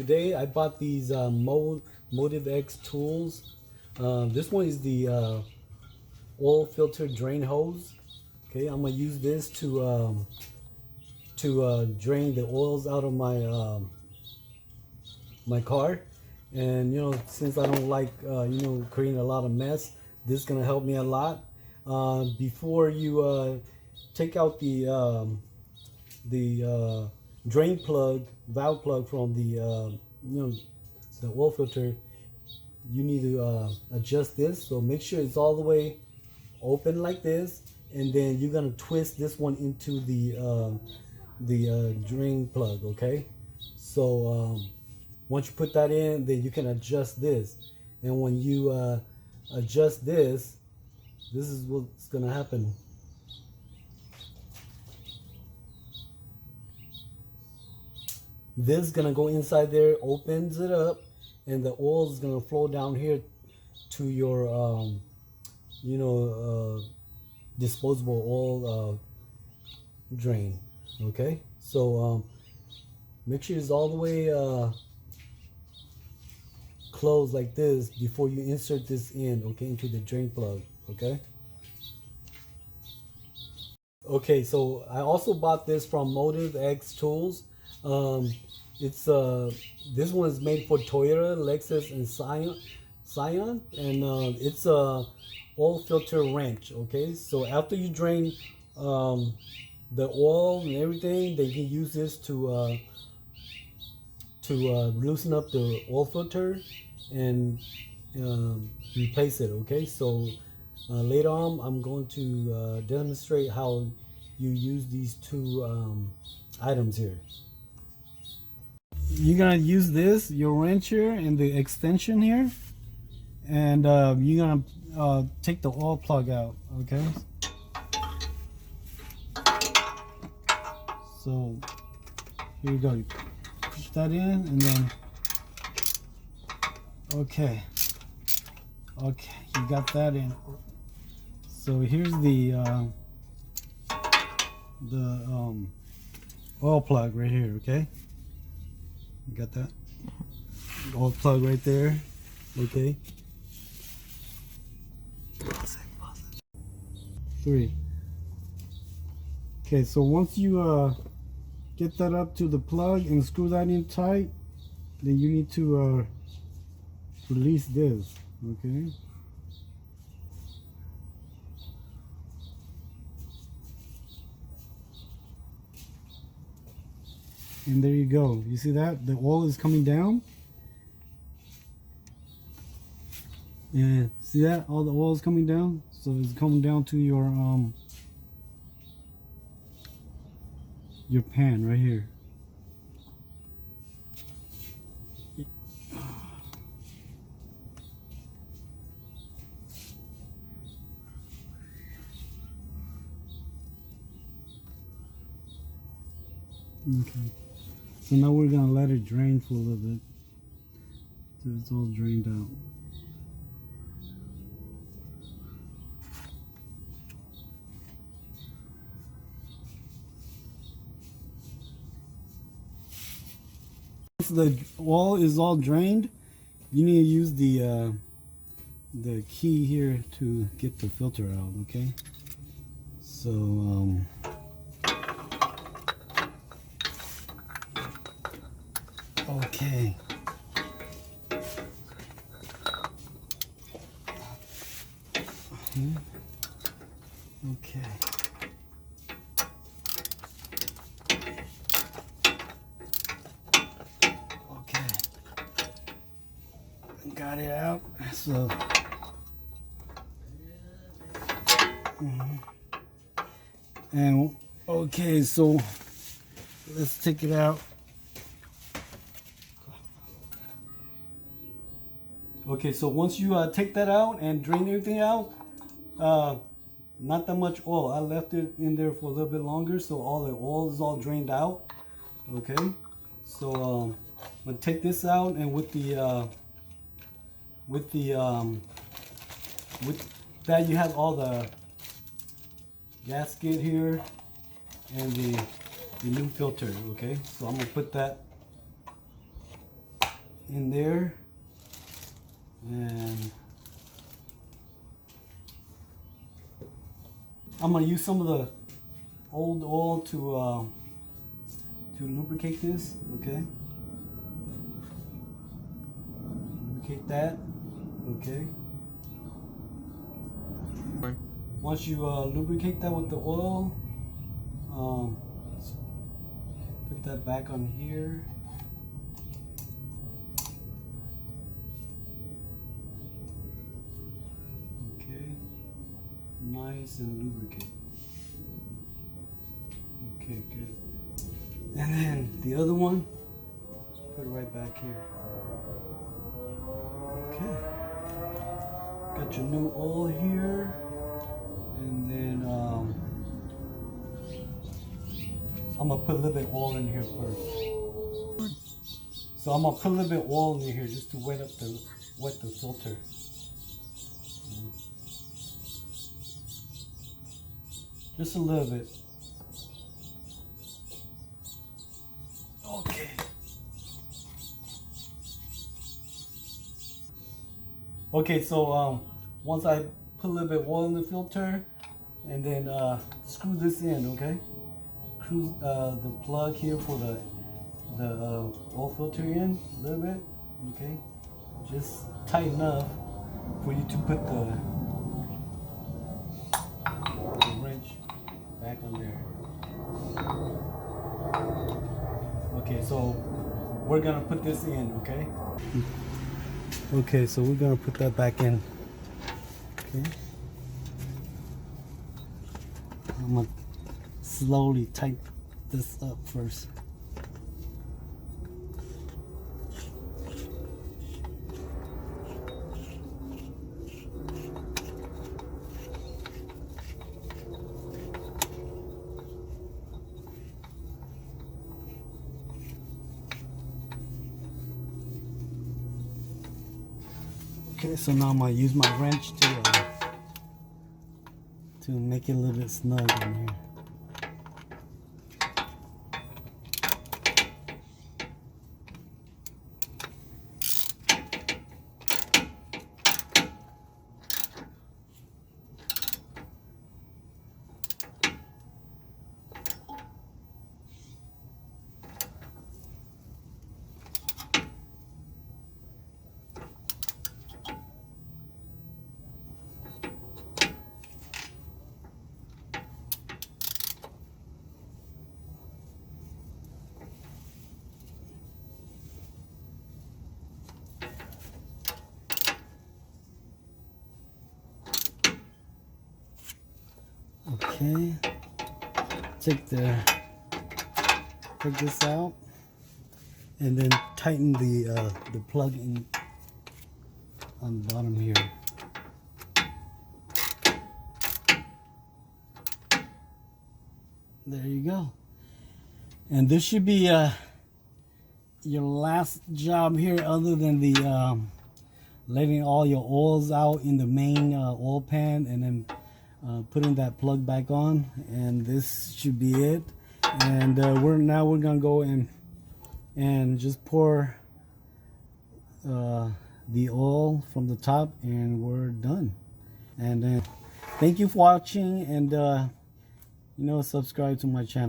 Today I bought these Motive X tools. This one is the oil filter drain hose. Okay, I'm gonna use this to drain the oils out of my car. And since I don't like creating a lot of mess, this is gonna help me a lot. Before you take out the drain plug, valve plug from the oil filter, you need to adjust this. So make sure it's all the way open like this, and then you're gonna twist this one into the drain plug. Okay, so once you put that in, then you can adjust this, and when you adjust this is what's gonna happen. This is gonna go inside there, opens it up, and the oil is gonna flow down here to your disposable oil drain. Okay, so make sure it's all the way closed like this before you insert this in, okay, into the drain plug. Okay, so I also bought this from Motive X Tools. It's this one is made for Toyota, Lexus, and Scion, and it's a oil filter wrench. Okay, so after you drain the oil and everything, they can use this to loosen up the oil filter and replace it. Okay, so later on I'm going to demonstrate how you use these two items here. You're gonna use this, your wrench here, and the extension here, and you're gonna take the oil plug out. Okay, so here you go. You push that in, and then okay, you got that in. So here's the oil plug right here. Okay, you got that oil plug right there. Okay, 3. Okay, so once you get that up to the plug and screw that in tight, then you need to release this. Okay, and there you go. You see that the oil is coming down, and see that all the oil is coming down. So it's coming down to your pan right here. Okay, so now we're gonna let it drain for a little bit till it's all drained out. Once the oil is all drained, you need to use the key here to get the filter out. Okay, so okay. Okay. Okay. Got it out. So and okay, so let's take it out. Okay, so once you take that out and drain everything out, not that much oil. I left it in there for a little bit longer, so all the oil is all drained out. Okay, so I'm gonna take this out, and with that you have all the gasket here and the new filter. Okay, so I'm gonna put that in there, and I'm gonna use some of the old oil to lubricate this. Okay, lubricate that. Okay. Once you lubricate that with the oil, put that back on here. Okay, nice and lubricate. Okay, good. And then the other one, let's put it right back here. Okay, got your new oil here. And then I'm gonna put a little bit of oil in here first. So I'm gonna put a little bit of oil in here just to wet the filter. Just a little bit. Okay. Okay, so once I put a little bit of oil in the filter, and then screw this in, okay? Screw the plug here for the oil filter in a little bit, okay? Just tight enough for you to put the wrench back on there. Okay, so we're gonna put this in, okay? Okay, so we're gonna put that back in. Okay. I'm gonna slowly tighten this up first. Okay, so now I'm gonna use my wrench to make it a little bit snug in here. Okay, take this out, and then tighten the plug in on the bottom here. There you go. And this should be your last job here, other than the letting all your oils out in the main oil pan, and then putting that plug back on, and this should be it. And we're gonna go and just pour the oil from the top, and we're done. And thank you for watching, and subscribe to my channel.